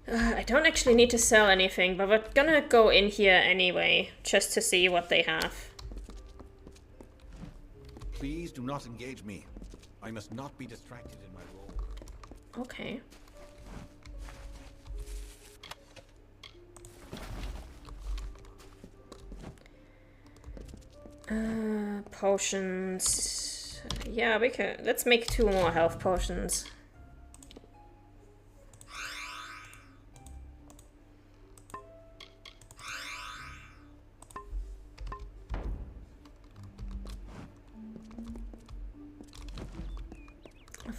I don't actually need to sell anything, but we're gonna go in here anyway, just to see what they have. Please do not engage me. I must not be distracted in my role. Okay. Potions. Yeah, we can. Let's make 2 more health potions.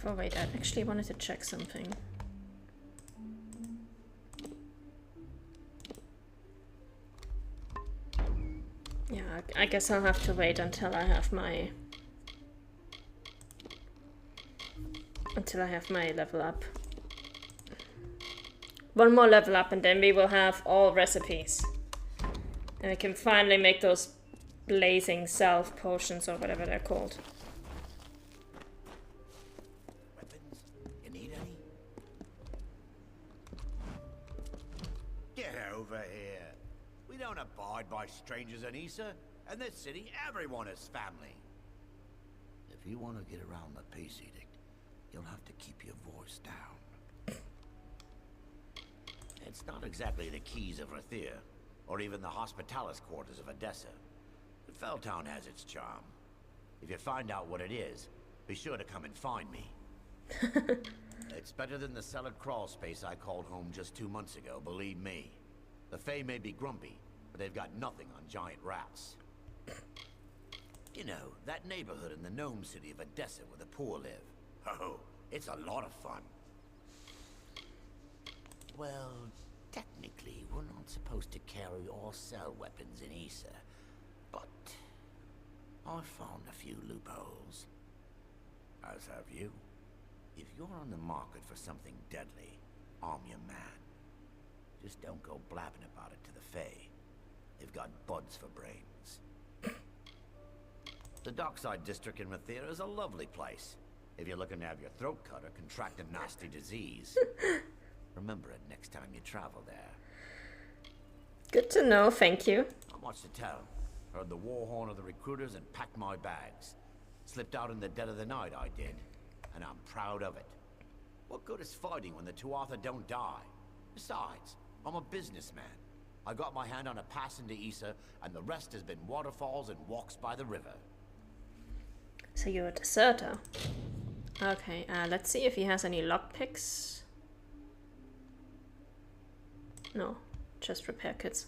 Oh, wait, I actually wanted to check something. Yeah, I guess I'll have to wait until I have my... level up. 1 more level up and then we will have all recipes. And we can finally make those blazing self potions or whatever they're called. Weapons? You need any? Get over here. We don't abide by strangers in Issa. In this city, everyone is family. If you want to get around the peace edict, you'll have to keep your voice down. It's not exactly the keys of Rathir, or even the hospitalis quarters of Edessa. But Felltown has its charm. If you find out what it is, be sure to come and find me. It's better than the cellar crawl space I called home just 2 months ago, believe me. The Fae may be grumpy, but they've got nothing on giant rats. You know, that neighborhood in the gnome city of Edessa where the poor live. Oh, it's a lot of fun. Well, technically, we're not supposed to carry or sell weapons in Issa, but I found a few loopholes. As have you. If you're on the market for something deadly, I'm your man. Just don't go blabbing about it to the Fae. They've got buds for brains. The Dockside District in Rathir is a lovely place. If you're looking to have your throat cut or contract a nasty disease. Remember it next time you travel there. Good to know, thank you. Not much to tell. Heard the war horn of the recruiters and packed my bags. Slipped out in the dead of the night, I did. And I'm proud of it. What good is fighting when the Tuatha don't die? Besides, I'm a businessman. I got my hand on a pass into Issa, and the rest has been waterfalls and walks by the river. So you're a deserter. Okay, let's see if he has any lockpicks. No, just repair kits.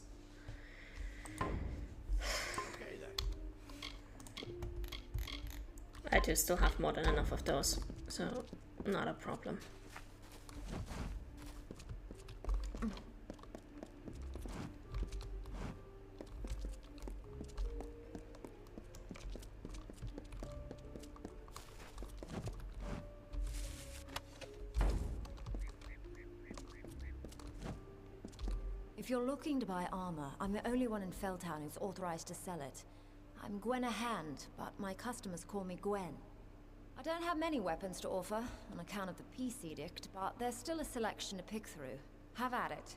Okay then. I do still have more than enough of those, so not a problem. If you're looking to buy armor, I'm the only one in Felltown who's authorized to sell it. I'm Gwenna Hand, but my customers call me Gwen. I don't have many weapons to offer, on account of the peace edict, but there's still a selection to pick through. Have at it.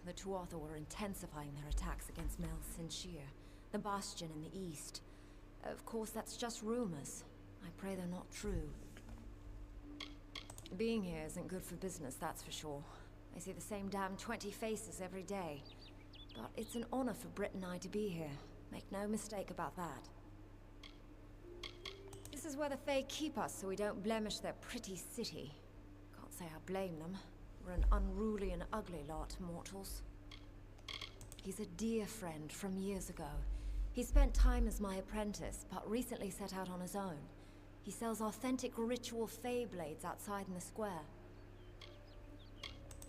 The Tuatha were intensifying their attacks against Mel Sinshir, the bastion in the east. Of course, that's just rumors. I pray they're not true. Being here isn't good for business, that's for sure. I see the same damn 20 faces every day. But it's an honor for Britt and I to be here. Make no mistake about that. This is where the Fae keep us so we don't blemish their pretty city. Can't say I blame them. We're an unruly and ugly lot, mortals. He's a dear friend from years ago. He spent time as my apprentice, but recently set out on his own. He sells authentic ritual Fae blades outside in the square.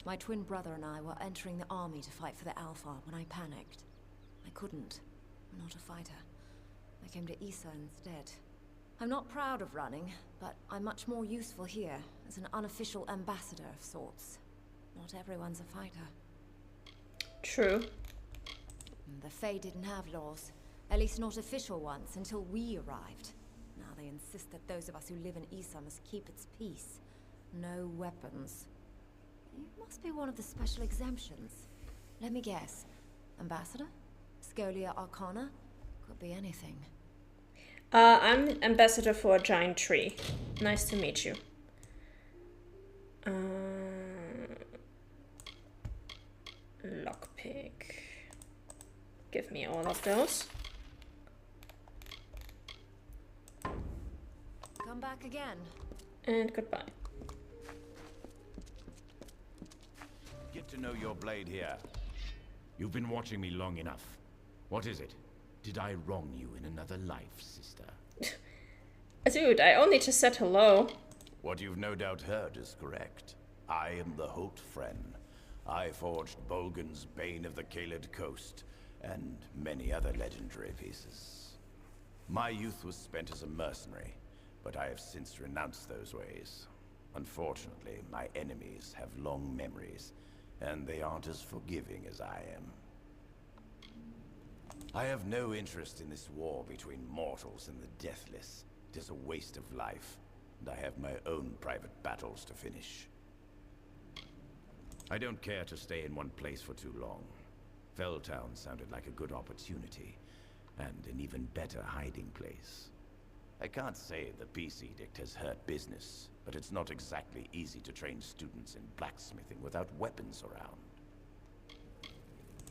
My twin brother and I were entering the army to fight for the Alpha when I panicked. I couldn't. I'm not a fighter. I came to Issa instead. I'm not proud of running, but I'm much more useful here as an unofficial ambassador of sorts. Not everyone's a fighter. True. The Fae didn't have laws, at least not official ones, until we arrived. Now they insist that those of us who live in Issa must keep its peace. No weapons. You must be one of the special exemptions. Let me guess. Ambassador? Scolia Arcana? Could be anything. I'm ambassador for a giant tree. Nice to meet you. Lockpick. Give me all of those. Come back again. And goodbye. Get to know your blade here. You've been watching me long enough. What is it? Did I wrong you in another life, sister? Dude, I only just said hello. What you've no doubt heard is correct. I am the Holt Friend. I forged Bolgan's Bane of the Kaled Coast, and many other legendary pieces. My youth was spent as a mercenary, but I have since renounced those ways. Unfortunately, my enemies have long memories, and they aren't as forgiving as I am. I have no interest in this war between mortals and the deathless. It is a waste of life, and I have my own private battles to finish. I don't care to stay in one place for too long. Felltown sounded like a good opportunity, and an even better hiding place. I can't say the Peace Edict has hurt business, but it's not exactly easy to train students in blacksmithing without weapons around.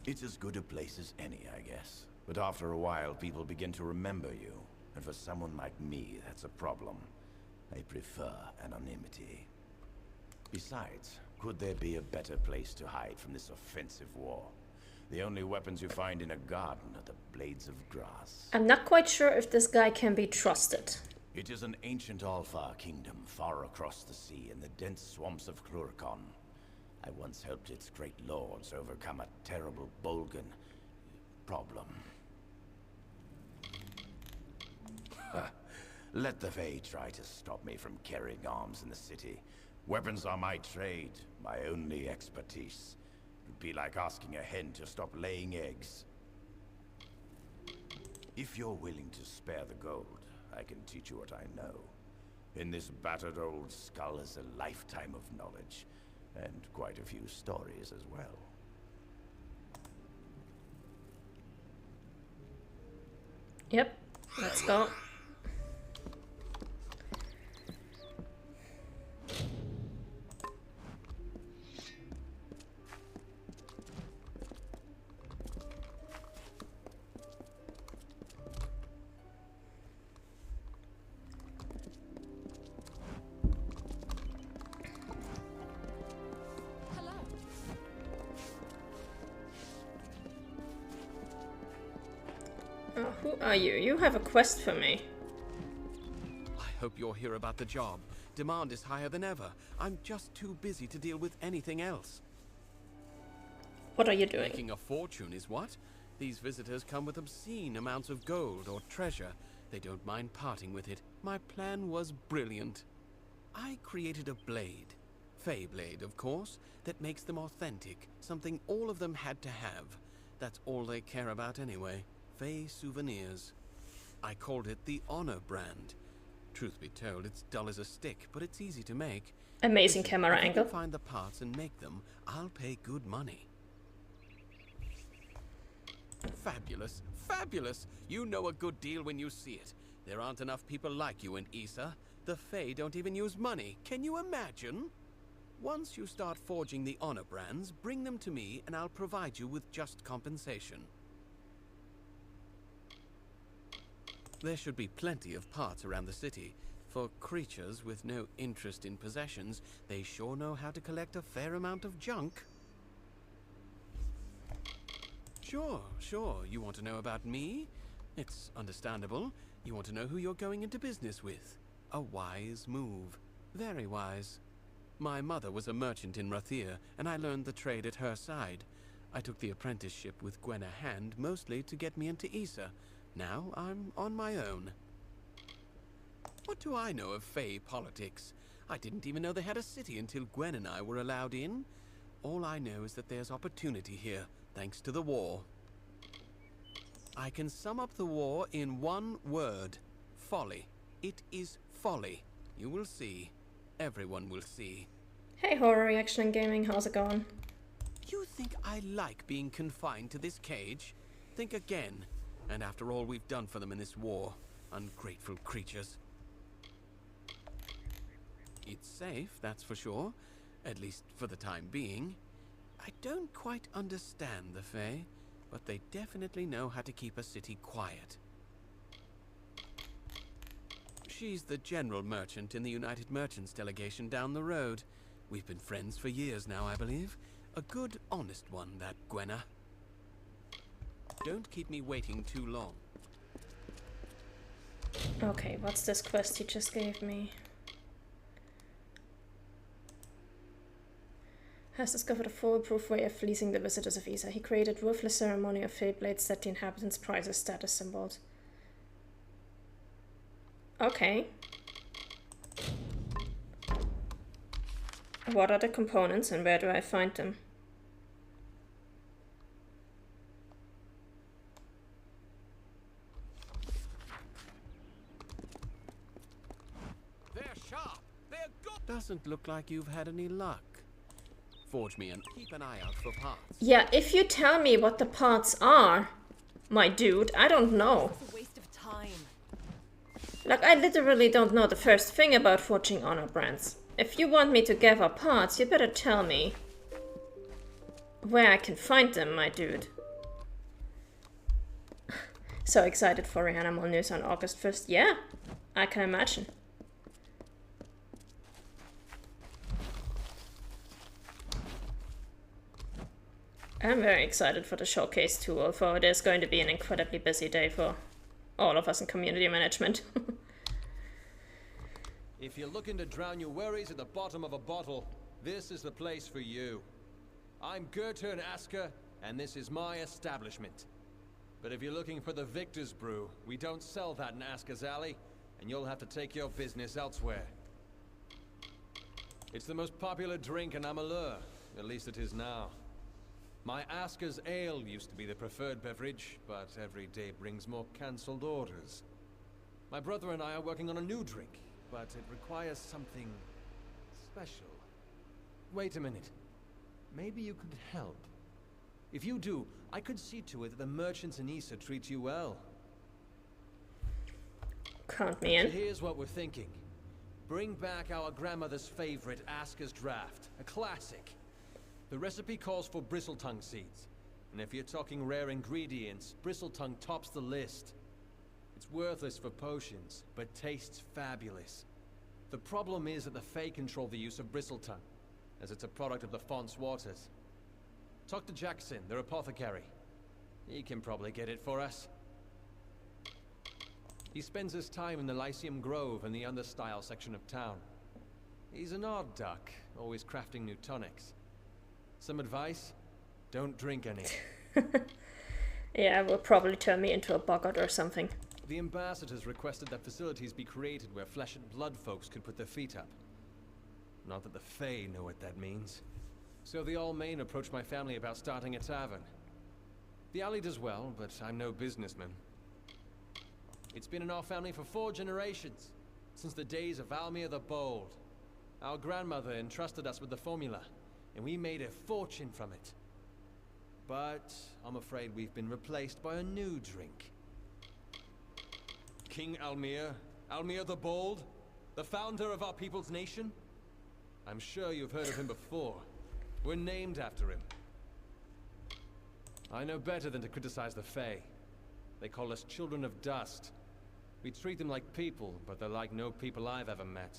It's as good a place as any, I guess. But after a while, people begin to remember you. And for someone like me, that's a problem. I prefer anonymity. Besides, could there be a better place to hide from this offensive war? The only weapons you find in a garden are the blades of grass. I'm not quite sure if this guy can be trusted. It is an ancient Alfar kingdom far across the sea in the dense swamps of Klurkon. I once helped its great lords overcome a terrible Bolgan problem. Let the Fae try to stop me from carrying arms in the city. Weapons are my trade, my only expertise. It would be like asking a hen to stop laying eggs. If you're willing to spare the gold, I can teach you what I know. In this battered old skull is a lifetime of knowledge, and quite a few stories as well. Yep, let's go. Oh, who are you? You have a quest for me. I hope you're here about the job. Demand is higher than ever. I'm just too busy to deal with anything else. What are you doing? Making a fortune is what? These visitors come with obscene amounts of gold or treasure. They don't mind parting with it. My plan was brilliant. I created a blade. Fey blade, of course, that makes them authentic. Something all of them had to have. That's all they care about anyway. Fey souvenirs. I called it the Honor brand. Truth be told, it's dull as a stick, but it's easy to make. Amazing Listen, camera if you angle. can find the parts and make them, I'll pay good money. Fabulous, fabulous! You know a good deal when you see it. There aren't enough people like you in Issa. The Fae don't even use money. Can you imagine? Once you start forging the Honor brands, bring them to me and I'll provide you with just compensation. There should be plenty of parts around the city. For creatures with no interest in possessions, they sure know how to collect a fair amount of junk. Sure. You want to know about me? It's understandable. You want to know who you're going into business with. A wise move. Very wise. My mother was a merchant in Rathir, and I learned the trade at her side. I took the apprenticeship with Gwenna Hand, mostly to get me into Issa. Now I'm on my own. What do I know of Fae politics? I didn't even know they had a city until Gwen and I were allowed in. All I know is that there's opportunity here, thanks to the war. I can sum up the war in one word. Folly. It is folly. You will see. Everyone will see. Hey, Horror Reaction and Gaming, how's it going? You think I like being confined to this cage? Think again. And after all we've done for them in this war, ungrateful creatures. It's safe, that's for sure. At least for the time being. I don't quite understand the Fae, but they definitely know how to keep a city quiet. She's the general merchant in the United Merchants delegation down the road. We've been friends for years now, I believe. A good, honest one, that Gwenna. Don't keep me waiting too long. Okay, what's this quest he just gave me? Has discovered a foolproof way of fleecing the visitors of Isa. He created ruthless ceremony of fate blades that the inhabitants prize as status symbols. Okay. What are the components and where do I find them? They're sharp. They're good. Doesn't look like you've had any luck. Forge me and keep an eye out for parts. Yeah, if you tell me what the parts are, my dude, I don't know. It's a waste of time. Like, I literally don't know the first thing about forging honor brands. If you want me to gather parts, you better tell me where I can find them, my dude. So excited for Reanimal news on August 1st. Yeah, I can imagine. I'm very excited for the showcase too, although it is going to be an incredibly busy day for all of us in community management. If you're looking to drown your worries at the bottom of a bottle, this is the place for you. I'm Gertern Asker, and this is my establishment. But if you're looking for the Victor's Brew, we don't sell that in Asker's Alley, and you'll have to take your business elsewhere. It's the most popular drink in Amalur, at least it is now. My Asker's Ale used to be the preferred beverage, but every day brings more cancelled orders. My brother and I are working on a new drink, but it requires something special. Wait a minute. Maybe you could help. If you do, I could see to it that the merchants in Isa treat you well. Count me So in. here's what we're thinking. Bring back our grandmother's favorite Asker's Draft, a classic. The recipe calls for bristletongue seeds, and if you're talking rare ingredients, bristletongue tops the list. It's worthless for potions, but tastes fabulous. The problem is that the Fae control the use of bristletongue, as it's a product of the Font's waters. Talk to Jackson, their apothecary. He can probably get it for us. He spends his time in the Lyceum Grove in the Understyle section of town. He's an odd duck, always crafting new tonics. Some advice? Don't drink any. Yeah, it will probably turn me into a boggart or something. The ambassadors requested that facilities be created where flesh and blood folks could put their feet up. Not that the Fae know what that means. So the All-Main approached my family about starting a tavern. The alley does well, but I'm no businessman. It's been in our family for 4 generations, since the days of Almir the Bold. Our grandmother entrusted us with the formula, and we made a fortune from it. But I'm afraid we've been replaced by a new drink. King Almir? Almir the Bold? The founder of our people's nation? I'm sure you've heard of him before. We're named after him. I know better than to criticize the Fae. They call us children of dust. We treat them like people, but they're like no people I've ever met.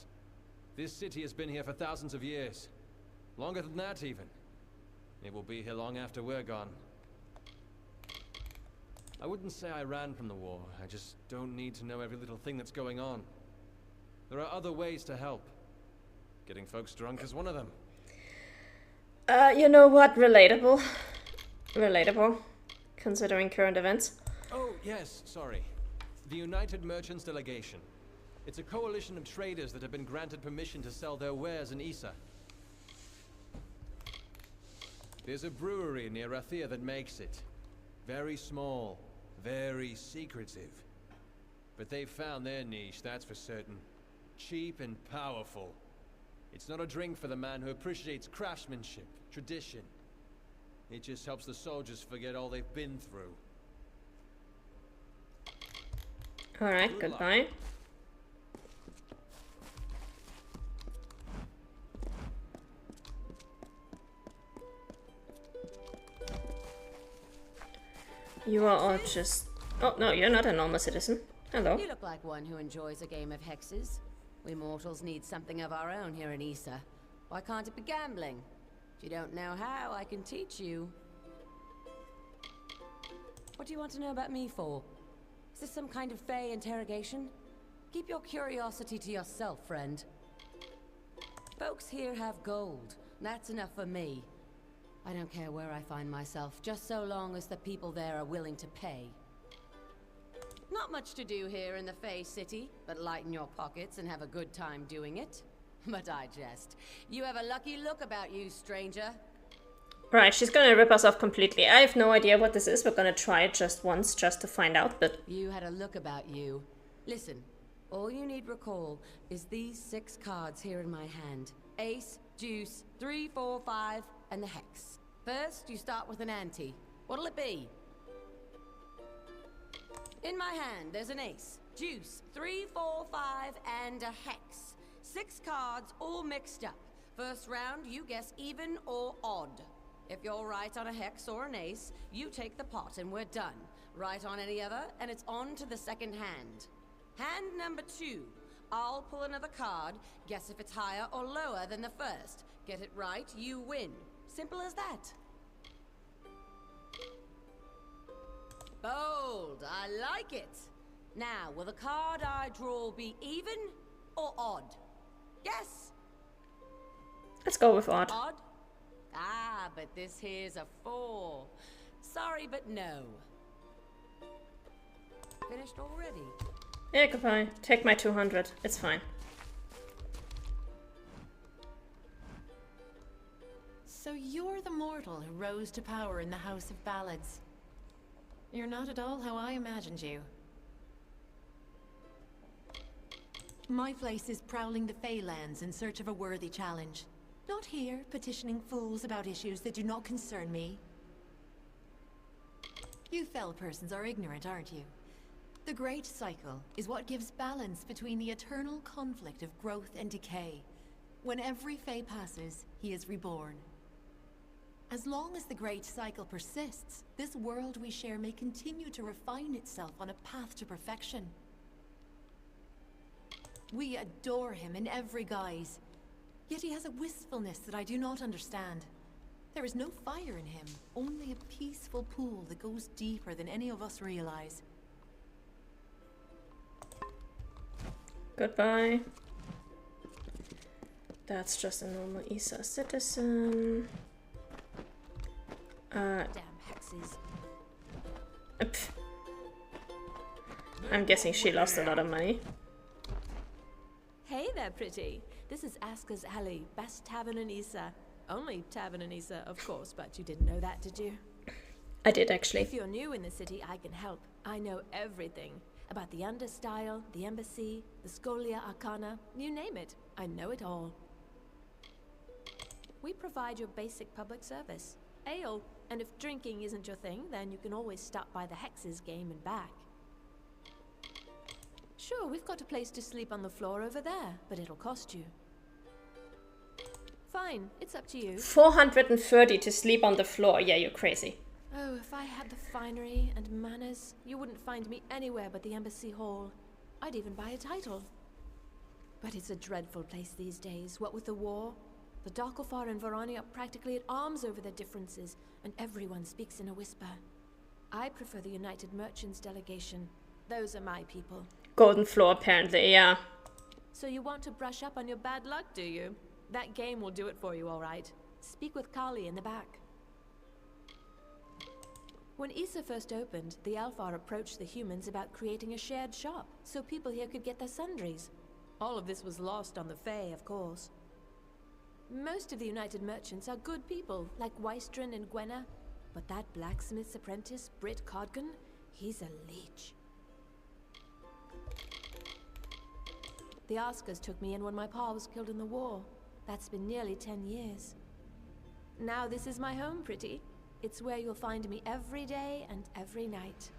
This city has been here for thousands of years. Longer than that, even. It will be here long after we're gone. I wouldn't say I ran from the war. I just don't need to know every little thing that's going on. There are other ways to help. Getting folks drunk is one of them. You know what? Relatable. Relatable. Considering current events. Oh, yes, sorry. The United Merchants Delegation. It's a coalition of traders that have been granted permission to sell their wares in Isa. There's a brewery near Rathir that makes it. Very small, very secretive. But they've found their niche, that's for certain. Cheap and powerful. It's not a drink for the man who appreciates craftsmanship, tradition. It just helps the soldiers forget all they've been through. Alright, Good luck. goodbye. You are all just... Oh, no, you're not a normal citizen. Hello. You look like one who enjoys a game of hexes. We mortals need something of our own here in Issa. Why can't it be gambling? If you don't know how, I can teach you. What do you want to know about me for? Is this some kind of Fey interrogation? Keep your curiosity to yourself, friend. Folks here have gold. That's enough for me. I don't care where I find myself, just so long as the people there are willing to pay. Not much to do here in the Fey City, but lighten your pockets and have a good time doing it. But I jest. You have a lucky look about you, stranger. Right, she's gonna rip us off completely. I have no idea what this is. We're gonna try it just once, just to find out, but... You had a look about you. Listen, all you need recall is these 6 cards here in my hand. Ace, deuce, 3, 4, 5, and the hex. First, you start with an ante. What'll it be? In my hand, there's an ace, deuce, 3, 4, 5, and a hex. 6 cards all mixed up. First round, you guess even or odd. If you're right on a hex or an ace, you take the pot and we're done. Right on any other, and it's on to the second hand. Hand number 2. I'll pull another card, guess if it's higher or lower than the first. Get it right, you win. Simple as that. Bold, I like it. Now, will the card I draw be even or odd? Yes? Let's go with odd. Odd? Ah, but this here's a 4. Sorry, but no. Finished already? Yeah, goodbye. Take my 200. It's fine. So you're the mortal who rose to power in the House of Ballads. You're not at all how I imagined you. My place is prowling the Feylands in search of a worthy challenge. Not here, petitioning fools about issues that do not concern me. You fell persons are ignorant, aren't you? The Great Cycle is what gives balance between the eternal conflict of growth and decay. When every Fey passes, he is reborn. As long as the Great Cycle persists, this world we share may continue to refine itself on a path to perfection. We adore him in every guise, yet he has a wistfulness that I do not understand. There is no fire in him, only a peaceful pool that goes deeper than any of us realize. Goodbye. That's just a normal Issa citizen. Damn hexes. Pff. I'm guessing she lost a lot of money. Hey there, pretty. This is Aska's Alley, best tavern in Issa. Only tavern in Issa, of course, but you didn't know that, did you? I did, actually. If you're new in the city, I can help. I know everything. About the Understyle, the Embassy, the Scholia Arcana, you name it. I know it all. We provide your basic public service. Ale, and if drinking isn't your thing, then you can always stop by the Hexes game and back. Sure, we've got a place to sleep on the floor over there, but it'll cost you. Fine, it's up to you. 430 to sleep on the floor. Yeah, you're crazy. Oh, if I had the finery and manners, you wouldn't find me anywhere but the Embassy Hall. I'd even buy a title. But it's a dreadful place these days, what with the war. The Darkofar and Varani are practically at arms over their differences, and everyone speaks in a whisper. I prefer the United Merchants delegation. Those are my people. Golden floor, apparently, yeah. So you want to brush up on your bad luck, do you? That game will do it for you, all right. Speak with Kali in the back. When Issa first opened, the Alfar approached the humans about creating a shared shop, so people here could get their sundries. All of this was lost on the Fae, of course. Most of the United Merchants are good people, like Wystron and Gwenna, but that blacksmith's apprentice, Britt Codgan, he's a leech. The Askers took me in when my pa was killed in the war. That's been nearly 10 years. Now this is my home, pretty. It's where you'll find me every day and every night.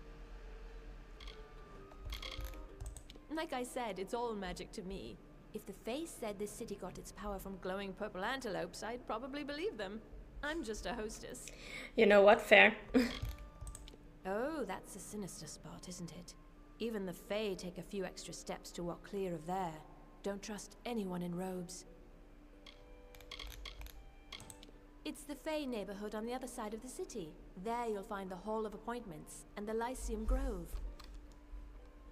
Like I said, it's all magic to me. If the Fae said this city got its power from glowing purple antelopes, I'd probably believe them. I'm just a hostess. You know what? Fair. Oh, that's a sinister spot, isn't it? Even the Fae take a few extra steps to walk clear of there. Don't trust anyone in robes. It's the Fae neighborhood on the other side of the city. There you'll find the Hall of Appointments and the Lyceum Grove.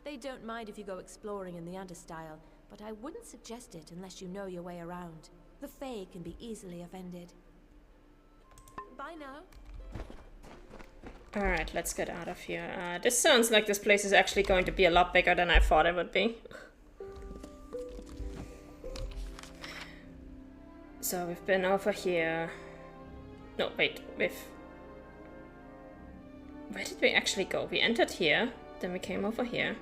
They don't mind if you go exploring in the Understyle, but I wouldn't suggest it unless you know your way around. The Fae can be easily offended. Bye now. Alright, let's get out of here. This sounds like this place is actually going to be a lot bigger than I thought it would be. So we've been over here. No, wait, where did we actually go? We entered here, then we came over here.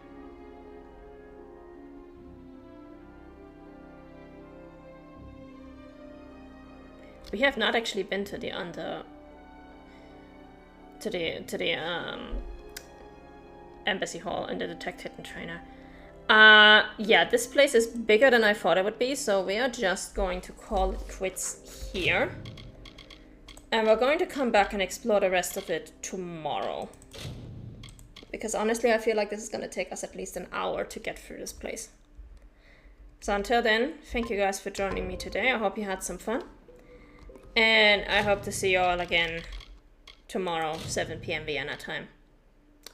We have not actually been to the embassy hall in the detective and trainer. Yeah, this place is bigger than I thought it would be, so we are just going to call it quits here. And we're going to come back and explore the rest of it tomorrow. Because honestly, I feel like this is going to take us at least an hour to get through this place. So until then, thank you guys for joining me today. I hope you had some fun. And I hope to see you all again tomorrow, 7 PM Vienna time.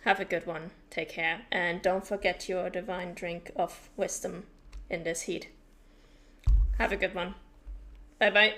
Have a good one. Take care. And don't forget your divine drink of wisdom in this heat. Have a good one. Bye-bye.